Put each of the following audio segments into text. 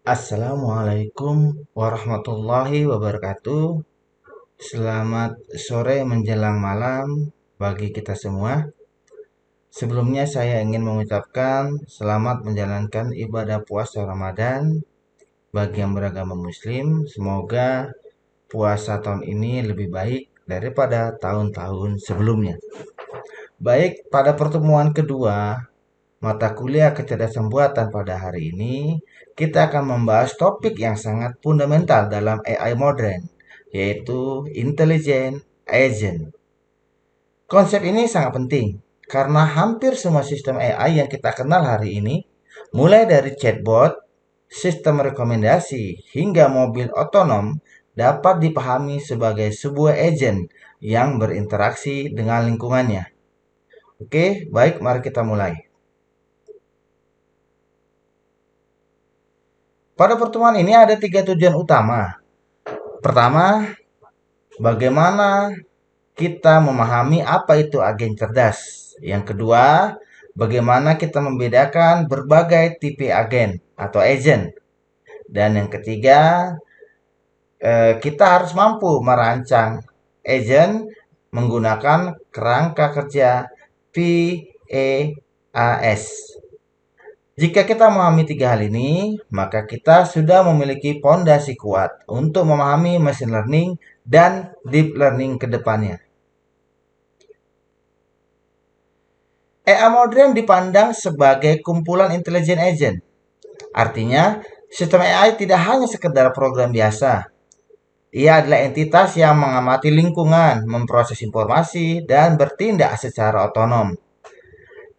Assalamualaikum warahmatullahi wabarakatuh. Selamat sore menjelang malam bagi kita semua. Sebelumnya saya ingin mengucapkan selamat menjalankan ibadah puasa Ramadan bagi yang beragama Muslim. Semoga puasa tahun ini lebih baik daripada tahun-tahun sebelumnya. Baik, pada pertemuan kedua mata kuliah kecerdasan buatan pada hari ini, kita akan membahas topik yang sangat fundamental dalam AI modern, yaitu Intelligent Agent. Konsep ini sangat penting, karena hampir semua sistem AI yang kita kenal hari ini, mulai dari chatbot, sistem rekomendasi, hingga mobil otonom, dapat dipahami sebagai sebuah agent yang berinteraksi dengan lingkungannya. Oke, baik, mari kita mulai. Pada pertemuan ini ada tiga tujuan utama. Pertama, bagaimana kita memahami apa itu agen cerdas. Yang kedua, bagaimana kita membedakan berbagai tipe agen atau agent. Dan yang ketiga, kita harus mampu merancang agent menggunakan kerangka kerja PAS. Jika kita memahami tiga hal ini, maka kita sudah memiliki fondasi kuat untuk memahami machine learning dan deep learning ke depannya. AI modern dipandang sebagai kumpulan intelligent agent. Artinya, sistem AI tidak hanya sekedar program biasa. Ia adalah entitas yang mengamati lingkungan, memproses informasi, dan bertindak secara otonom.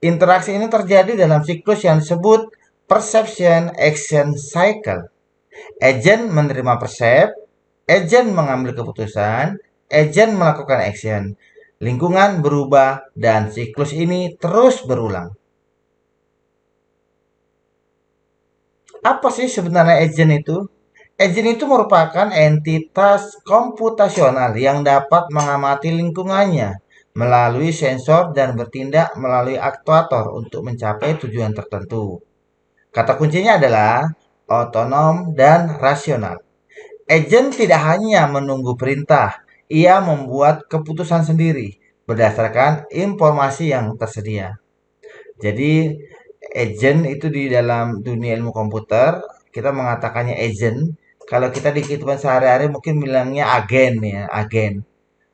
Interaksi ini terjadi dalam siklus yang disebut perception action cycle. Agent menerima persep, agent mengambil keputusan, agent melakukan action. Lingkungan berubah dan siklus ini terus berulang. Apa sih sebenarnya agent itu? Agent itu merupakan entitas komputasional yang dapat mengamati lingkungannya melalui sensor dan bertindak melalui aktuator untuk mencapai tujuan tertentu. Kata kuncinya adalah otonom dan rasional. Agent tidak hanya menunggu perintah, ia membuat keputusan sendiri berdasarkan informasi yang tersedia. Jadi, agent itu di dalam dunia ilmu komputer, kita mengatakannya agent. Kalau kita di kehidupan sehari-hari mungkin bilangnya agen ya, agen.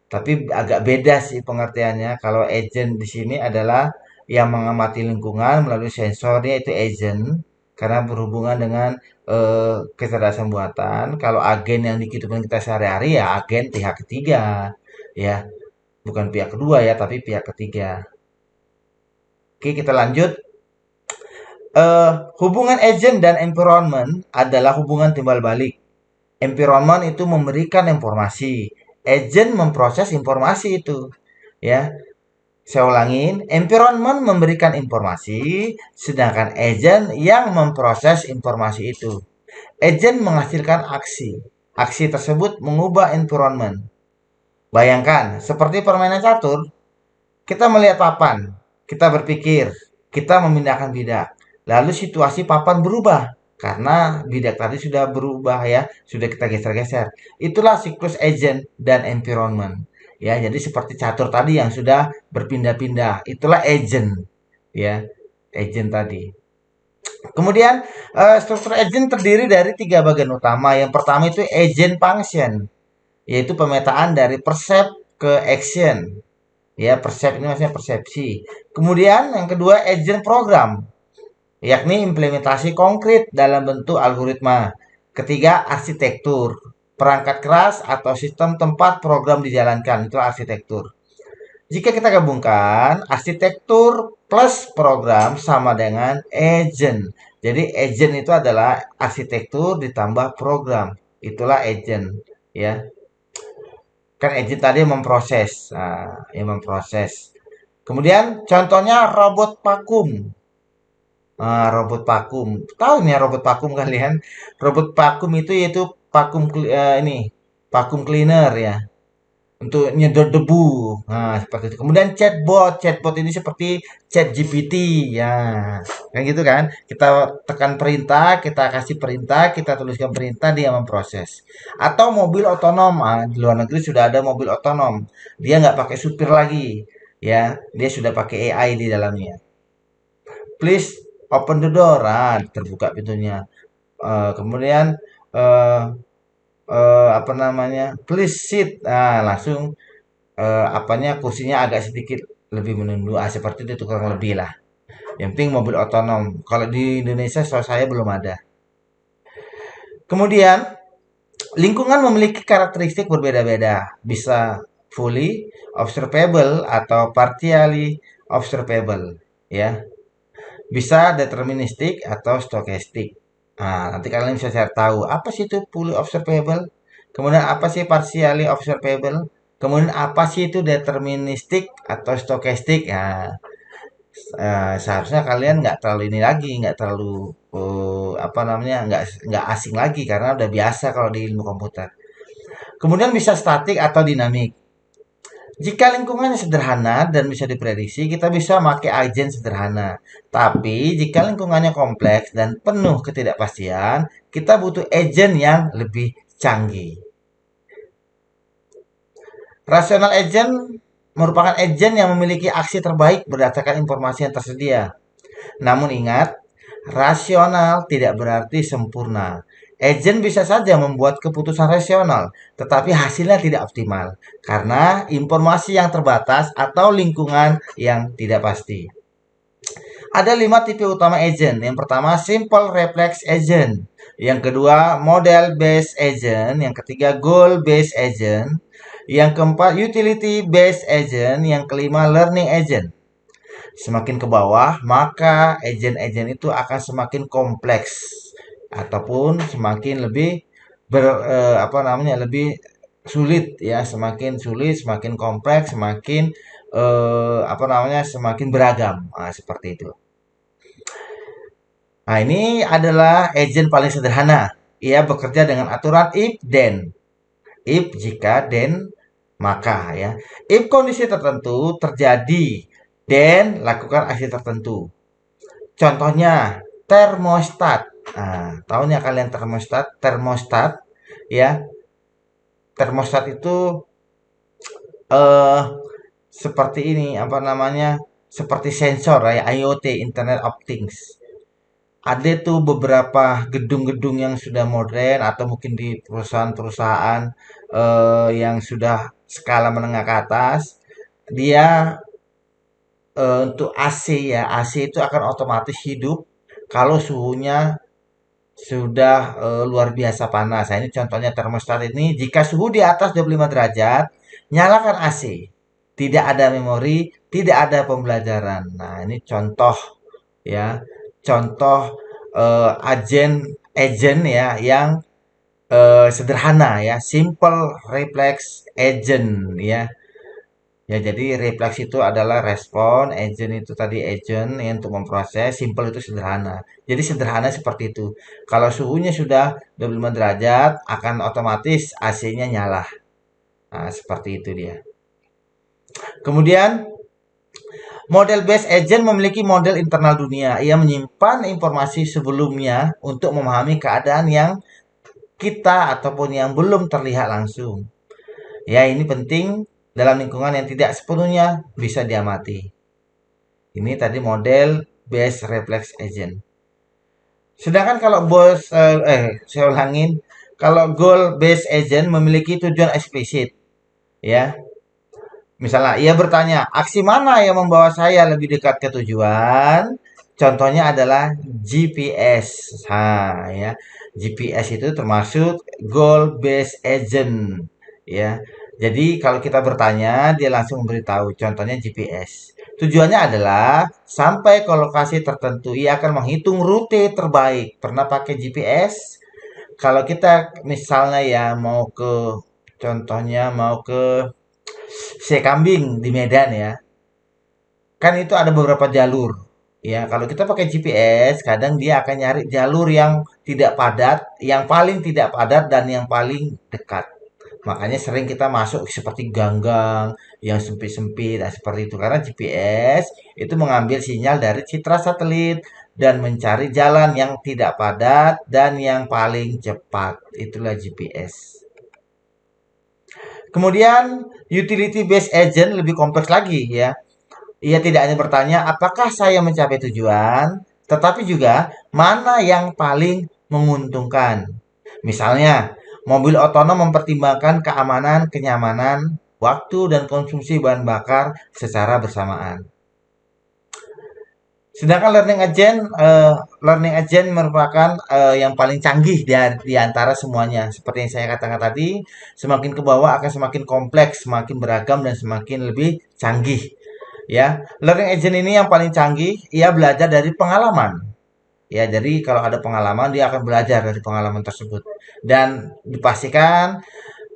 Tapi agak beda sih pengertiannya. Kalau agent di sini adalah yang mengamati lingkungan melalui sensornya itu agent karena berhubungan dengan kecerdasan buatan. Kalau agen yang di kehidupan kita sehari-hari ya agen pihak ketiga, ya bukan pihak kedua ya, tapi pihak ketiga. Oke, kita lanjut. Hubungan agent dan environment adalah hubungan timbal balik. Environment itu memberikan informasi, agent memproses informasi itu, ya. Saya ulangin, environment memberikan informasi, sedangkan agent yang memproses informasi itu. Agent menghasilkan aksi. Aksi tersebut mengubah environment. Bayangkan, seperti permainan catur, kita melihat papan, kita berpikir, kita memindahkan bidak. Lalu situasi papan berubah karena bidak tadi sudah berubah ya, sudah kita geser-geser. Itulah siklus agent dan environment. Ya, jadi seperti catur tadi yang sudah berpindah-pindah, itulah agent ya, agent tadi. Kemudian struktur agent terdiri dari tiga bagian utama. Yang pertama itu agent function, yaitu pemetaan dari persep ke action. Ya, persep ini maksudnya persepsi. Kemudian yang kedua agent program, yakni implementasi konkret dalam bentuk algoritma. Ketiga arsitektur, perangkat keras atau sistem tempat program dijalankan, itu arsitektur. Jika kita gabungkan, arsitektur plus program sama dengan agent. Jadi agent itu adalah arsitektur ditambah program. Itulah agent, ya. Kan agent tadi memproses, nah, yang memproses. Kemudian contohnya robot vakum. Nah, robot vakum. Tahu nih ya robot vakum kalian? Robot vakum itu yaitu vakum ini vakum cleaner ya. untuk nyedot debu. Nah, seperti itu. Kemudian chatbot. Chatbot ini seperti chat GPT. Ya, kan gitu kan. Kita tekan perintah, kita kasih perintah, kita tuliskan perintah, dia memproses. Atau mobil otonom. Ah, di luar negeri sudah ada mobil otonom. Dia nggak pakai supir lagi. Ya, dia sudah pakai AI di dalamnya. Please open the door. Ah, terbuka pintunya. Kemudian eh apa namanya? Please sit. Nah, langsung apanya kursinya agak sedikit lebih menunduk. Ah, seperti itu kurang lebih lah. Yang penting mobil otonom. Kalau di Indonesia setahu saya belum ada. Kemudian lingkungan memiliki karakteristik berbeda-beda. Bisa fully observable atau partially observable, ya. Bisa deterministik atau stokastik. Nah, nanti kalian bisa cari tahu apa sih itu fully observable, kemudian apa sih partially observable, kemudian apa sih itu deterministik atau stokastik. Nah, seharusnya kalian nggak terlalu ini lagi, nggak terlalu apa namanya, nggak asing lagi karena udah biasa kalau di ilmu komputer. Kemudian bisa statik atau dinamik. Jika lingkungannya sederhana dan bisa diprediksi, kita bisa pakai agen sederhana. Tapi jika lingkungannya kompleks dan penuh ketidakpastian, kita butuh agen yang lebih canggih. Rational agent merupakan agen yang memiliki aksi terbaik berdasarkan informasi yang tersedia. Namun ingat, rasional tidak berarti sempurna. Agent bisa saja membuat keputusan rasional, tetapi hasilnya tidak optimal karena informasi yang terbatas atau lingkungan yang tidak pasti. Ada 5 tipe utama agent. Yang pertama, simple reflex agent. Yang kedua, model based agent. Yang ketiga, goal based agent. Yang keempat, utility based agent. Yang kelima, learning agent. Semakin ke bawah, maka agent-agent itu akan semakin kompleks ataupun semakin lebih apa namanya, lebih sulit ya, semakin sulit, semakin kompleks, semakin apa namanya, semakin beragam. Nah, seperti itu. Nah, ini adalah agent paling sederhana. Ia bekerja dengan aturan if then. If jika, then maka ya. If kondisi tertentu terjadi, then lakukan aksi tertentu. Contohnya termostat. Nah, tahunya kalian termostat? Termostat ya. Termostat itu eh seperti ini apa namanya? Seperti sensor ya, IoT, Internet of Things. Ada tuh beberapa gedung-gedung yang sudah modern atau mungkin di perusahaan-perusahaan yang sudah skala menengah ke atas, dia untuk AC ya, AC itu akan otomatis hidup kalau suhunya sudah luar biasa panas. Nah, ini contohnya termostat ini, jika suhu di atas 25 derajat, nyalakan AC. Tidak ada memori, tidak ada pembelajaran. Nah, ini contoh ya, contoh agen agent ya yang sederhana ya, simple reflex agent ya. Ya, jadi refleks itu adalah respon, agent itu tadi agent yang untuk memproses, simple itu sederhana. Jadi sederhana seperti itu. Kalau suhunya sudah 25 derajat, akan otomatis AC-nya nyala. Nah, seperti itu dia. Kemudian, model based agent memiliki model internal dunia. Ia menyimpan informasi sebelumnya untuk memahami keadaan yang kita ataupun yang belum terlihat langsung. Ya, ini penting dalam lingkungan yang tidak sepenuhnya bisa diamati. Ini tadi model base reflex agent. Sedangkan kalau saya ulangin, kalau goal based agent memiliki tujuan eksplisit, ya. Misalnya ia bertanya, aksi mana yang membawa saya lebih dekat ke tujuan? Contohnya adalah GPS. Nah, ya. GPS itu termasuk goal based agent, ya. Jadi kalau kita bertanya, dia langsung memberitahu. Contohnya GPS. Tujuannya adalah sampai ke lokasi tertentu. Ia akan menghitung rute terbaik. Pernah pakai GPS? Kalau kita misalnya ya mau ke, contohnya mau ke Sekambing di Medan ya. Kan itu ada beberapa jalur. Ya, kalau kita pakai GPS, kadang dia akan nyari jalur yang tidak padat, yang paling tidak padat dan yang paling dekat. Makanya sering kita masuk seperti ganggang yang sempit-sempit, nah, seperti itu. Karena GPS itu mengambil sinyal dari citra satelit dan mencari jalan yang tidak padat dan yang paling cepat. Itulah GPS. Kemudian utility based agent lebih kompleks lagi ya. Ia tidak hanya bertanya apakah saya mencapai tujuan, tetapi juga mana yang paling menguntungkan. Misalnya, mobil otonom mempertimbangkan keamanan, kenyamanan, waktu, dan konsumsi bahan bakar secara bersamaan. Sedangkan learning agent merupakan yang paling canggih di antara semuanya. Seperti yang saya katakan tadi, semakin ke bawah akan semakin kompleks, semakin beragam dan semakin lebih canggih. Ya, learning agent ini yang paling canggih, ia belajar dari pengalaman. Ya, jadi kalau ada pengalaman dia akan belajar dari pengalaman tersebut dan dipastikan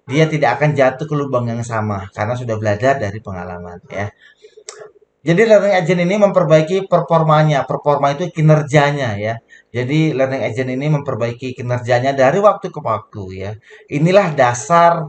dia tidak akan jatuh ke lubang yang sama karena sudah belajar dari pengalaman ya. Jadi learning agent ini memperbaiki performanya. Performa itu kinerjanya ya. Jadi learning agent ini memperbaiki kinerjanya dari waktu ke waktu ya. Inilah dasar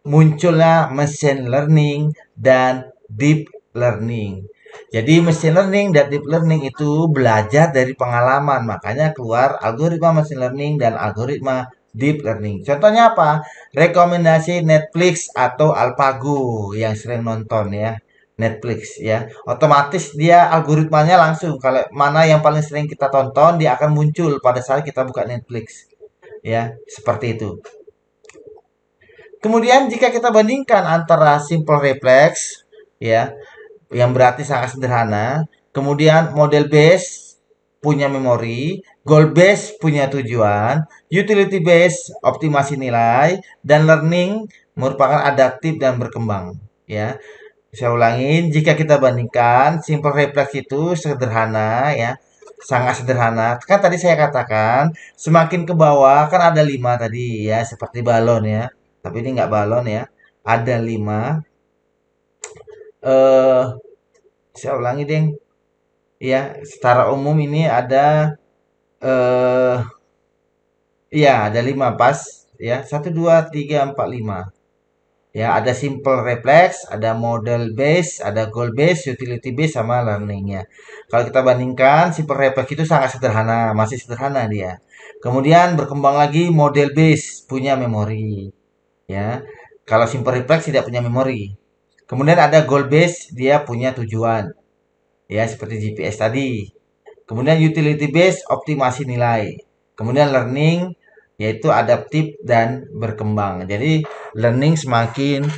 munculnya machine learning dan deep learning. Jadi machine learning dan deep learning itu belajar dari pengalaman. Makanya keluar algoritma machine learning dan algoritma deep learning. Contohnya apa? Rekomendasi Netflix atau AlphaGo yang sering nonton ya. Netflix ya. Otomatis dia algoritmanya langsung kalau mana yang paling sering kita tonton dia akan muncul pada saat kita buka Netflix. Ya, seperti itu. Kemudian jika kita bandingkan antara simple reflex ya, yang berarti sangat sederhana, kemudian model base punya memori, goal base punya tujuan, utility base optimasi nilai, dan learning merupakan adaptif dan berkembang. Ya, saya ulangin, jika kita bandingkan, simple reflex itu sederhana ya, sangat sederhana. Kan tadi saya katakan, semakin ke bawah kan ada 5 tadi ya, seperti balon ya. Tapi ini nggak balon ya. Ada 5. Eh, saya ulangi deh. Ya, secara umum ini ada eh iya, ada 5 pas ya. Satu 2 3 4 5. Ya, ada simple reflex, ada model base, ada goal base, utility base sama learningnya. Kalau kita bandingkan, simple reflex itu sangat sederhana, masih sederhana dia. Kemudian berkembang lagi model base, punya memori. Ya, kalau simple reflex tidak punya memori. Kemudian ada goal base, dia punya tujuan. Ya, seperti GPS tadi. Kemudian utility base, optimasi nilai. Kemudian learning, yaitu adaptif dan berkembang. Jadi learning semakin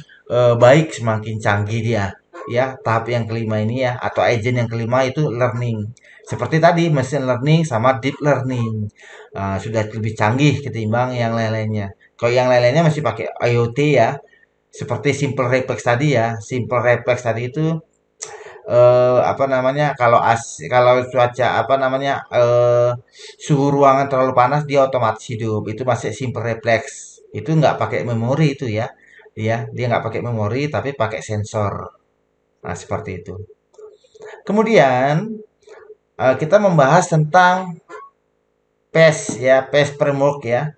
baik, semakin canggih dia. Ya, tahap yang kelima ini ya, atau agent yang kelima itu learning. Seperti tadi, machine learning sama deep learning. Sudah lebih canggih ketimbang yang lain-lainnya. Kalau yang lain-lainnya masih pakai IoT ya, seperti simple reflex tadi ya. Simple reflex tadi itu apa namanya kalau cuaca apa namanya suhu ruangan terlalu panas dia otomatis hidup itu masih simple reflex itu nggak pakai memori itu ya dia nggak pakai memori tapi pakai sensor nah seperti itu kemudian kita membahas tentang PES ya PES framework ya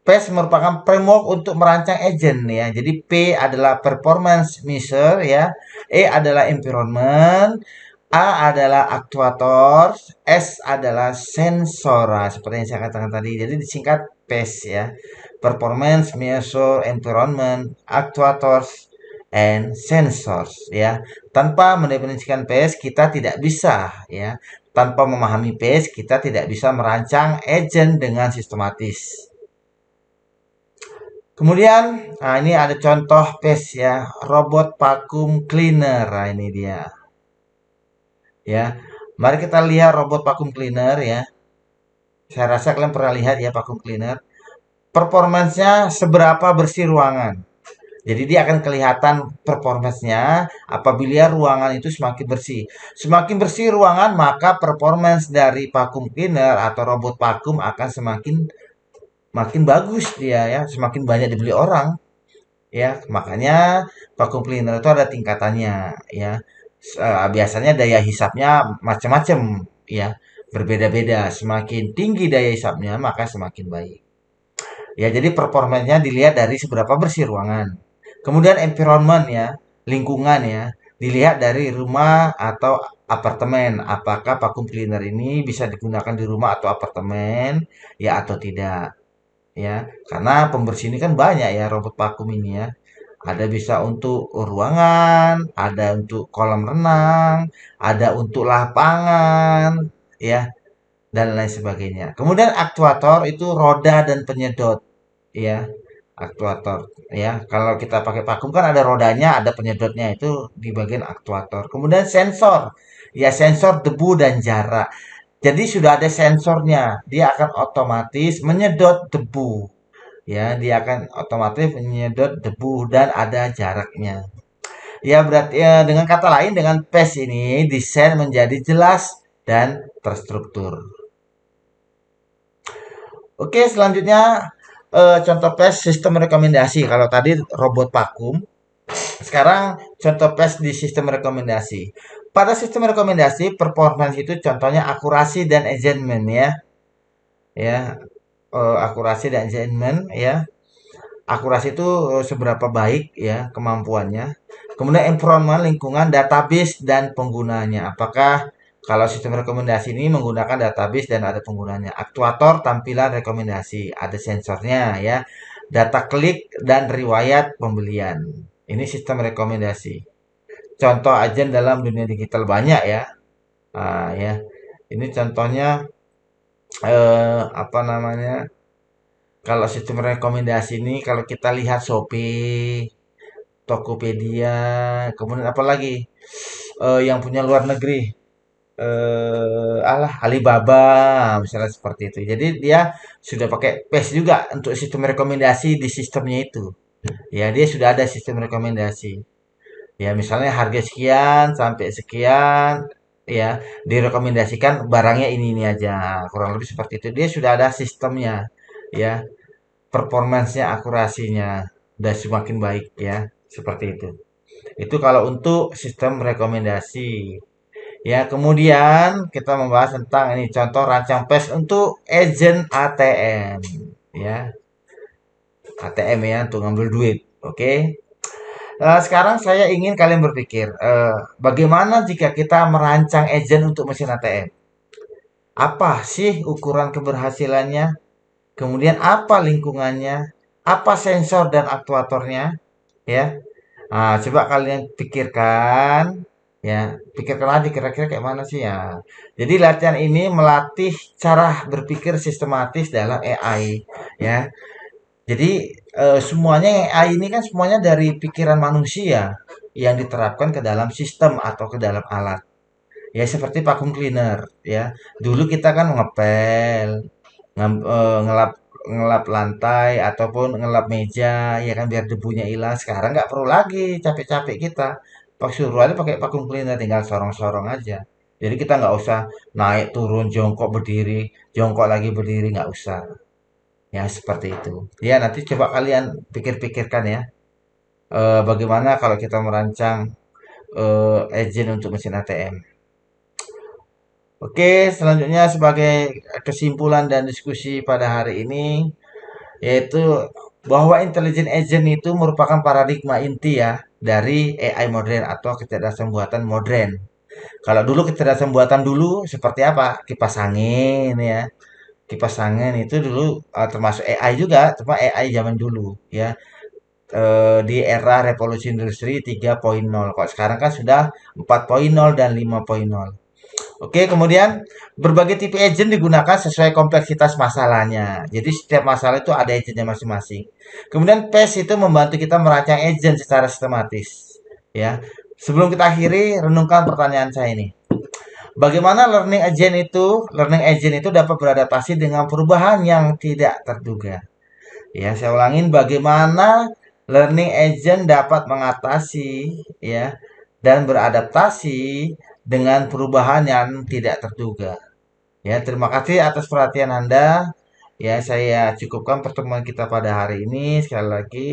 PES merupakan framework untuk merancang agent ya. Jadi P adalah performance measure ya. E adalah environment, A adalah actuator, S adalah sensor. Nah, seperti yang saya katakan tadi. Jadi disingkat PES ya. Performance measure environment, actuators and sensors ya. Tanpa mendefinisikan PES kita tidak bisa ya. Tanpa memahami PES kita tidak bisa merancang agent dengan sistematis. Kemudian, nah ini ada contoh PES ya, robot vacuum cleaner. Nah, ini dia. Ya. Mari kita lihat robot vacuum cleaner ya. Saya rasa kalian pernah lihat ya vacuum cleaner. Performansnya seberapa bersih ruangan. Jadi dia akan kelihatan performansnya apabila ruangan itu semakin bersih. Semakin bersih ruangan, maka performance dari vacuum cleaner atau robot vacuum akan semakin makin bagus dia ya, semakin banyak dibeli orang. Ya makanya vacuum cleaner itu ada tingkatannya ya. Biasanya daya hisapnya macam-macam ya berbeda-beda semakin tinggi daya hisapnya maka semakin baik Ya, jadi performanya dilihat dari seberapa bersih ruangan. Kemudian environment ya, lingkungan ya, dilihat dari rumah atau apartemen. Apakah vacuum cleaner ini bisa digunakan di rumah atau apartemen, ya atau tidak. Ya, karena pembersih ini kan banyak ya robot vacuum ini ya. Ada bisa untuk ruangan, ada untuk kolam renang, ada untuk lapangan, ya, dan lain sebagainya. Kemudian aktuator itu roda dan penyedot, ya, aktuator, ya. Kalau kita pakai vakum kan ada rodanya, ada penyedotnya itu di bagian aktuator. Kemudian sensor, ya sensor debu dan jarak. Jadi sudah ada sensornya, dia akan otomatis menyedot debu, ya, dia akan otomatis menyedot debu dan ada jaraknya. Ya berarti ya, dengan kata lain dengan PES ini desain menjadi jelas dan terstruktur. Oke, selanjutnya contoh PES sistem rekomendasi. Kalau tadi robot vakum, sekarang contoh PES di sistem rekomendasi. Pada sistem rekomendasi, performance itu contohnya akurasi dan achievement ya. Ya, akurasi dan achievement ya. Akurasi itu seberapa baik ya kemampuannya. Kemudian environment lingkungan, database dan penggunanya. Apakah kalau sistem rekomendasi ini menggunakan database dan ada penggunanya. Aktuator tampilan rekomendasi, ada sensornya ya. Data klik dan riwayat pembelian. Ini sistem rekomendasi. Contoh agen dalam dunia digital banyak ya. Ya. Ini contohnya apa namanya? Kalau sistem rekomendasi ini kalau kita lihat Shopee, Tokopedia, kemudian apa lagi? Yang punya luar negeri, alah Alibaba, misalnya seperti itu. Jadi dia sudah pakai PES juga untuk sistem rekomendasi di sistemnya itu. Ya, dia sudah ada sistem rekomendasi. Ya, misalnya harga sekian sampai sekian, ya direkomendasikan barangnya ini aja. Kurang lebih seperti itu. Dia sudah ada sistemnya, ya performancenya, akurasinya udah semakin baik ya, seperti itu. Itu kalau untuk sistem rekomendasi. Ya, kemudian kita membahas tentang ini contoh rancang PES untuk agent ATM. Ya, ATM ya untuk ngambil duit. Oke. Sekarang saya ingin kalian berpikir, bagaimana jika kita merancang agent untuk mesin ATM? Apa sih ukuran keberhasilannya? Kemudian apa lingkungannya? Apa sensor dan aktuatornya? Ya. Nah, coba kalian pikirkan, ya, pikirkan lagi kira-kira kayak mana sih ya. Jadi latihan ini melatih cara berpikir sistematis dalam AI, ya. Jadi semuanya AI ini kan semuanya dari pikiran manusia yang diterapkan ke dalam sistem atau ke dalam alat. Ya seperti vacuum cleaner, ya. Dulu kita kan ngepel, ngelap ngelap lantai ataupun ngelap meja ya kan biar debunya hilang. Sekarang nggak perlu lagi capek-capek kita, pas suruh aja pakai vacuum cleaner tinggal sorong-sorong aja. Jadi kita nggak usah naik turun jongkok berdiri, jongkok lagi berdiri, nggak usah. Ya seperti itu. Ya nanti coba kalian pikir-pikirkan ya, bagaimana kalau kita merancang agent untuk mesin ATM. Oke, selanjutnya sebagai kesimpulan dan diskusi pada hari ini, yaitu bahwa intelligent agent itu merupakan paradigma inti ya dari AI modern atau kecerdasan buatan modern. Kalau dulu kecerdasan buatan dulu seperti apa? Kipas angin ya. Kipas angin itu dulu termasuk AI juga, cuma AI zaman dulu ya. Di era revolusi industri 3.0. Kok sekarang kan sudah 4.0 dan 5.0. Oke, kemudian berbagai tipe agent digunakan sesuai kompleksitas masalahnya. Jadi setiap masalah itu ada agentnya masing-masing. Kemudian PES itu membantu kita merancang agent secara sistematis. Ya, sebelum kita akhiri, renungkan pertanyaan saya ini. Bagaimana learning agent itu dapat beradaptasi dengan perubahan yang tidak terduga. Ya, saya ulangin bagaimana learning agent dapat mengatasi ya dan beradaptasi dengan perubahan yang tidak terduga. Ya, terima kasih atas perhatian Anda. Ya, saya cukupkan pertemuan kita pada hari ini. Sekali lagi,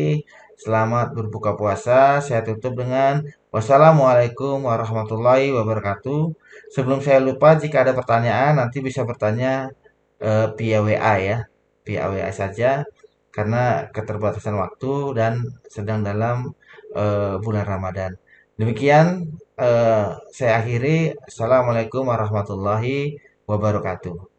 selamat berbuka puasa. Saya tutup dengan wassalamualaikum warahmatullahi wabarakatuh. Sebelum saya lupa, jika ada pertanyaan, nanti bisa bertanya via WA ya. Via WA saja. karena keterbatasan waktu dan sedang dalam bulan Ramadan. Demikian saya akhiri. Assalamualaikum warahmatullahi wabarakatuh.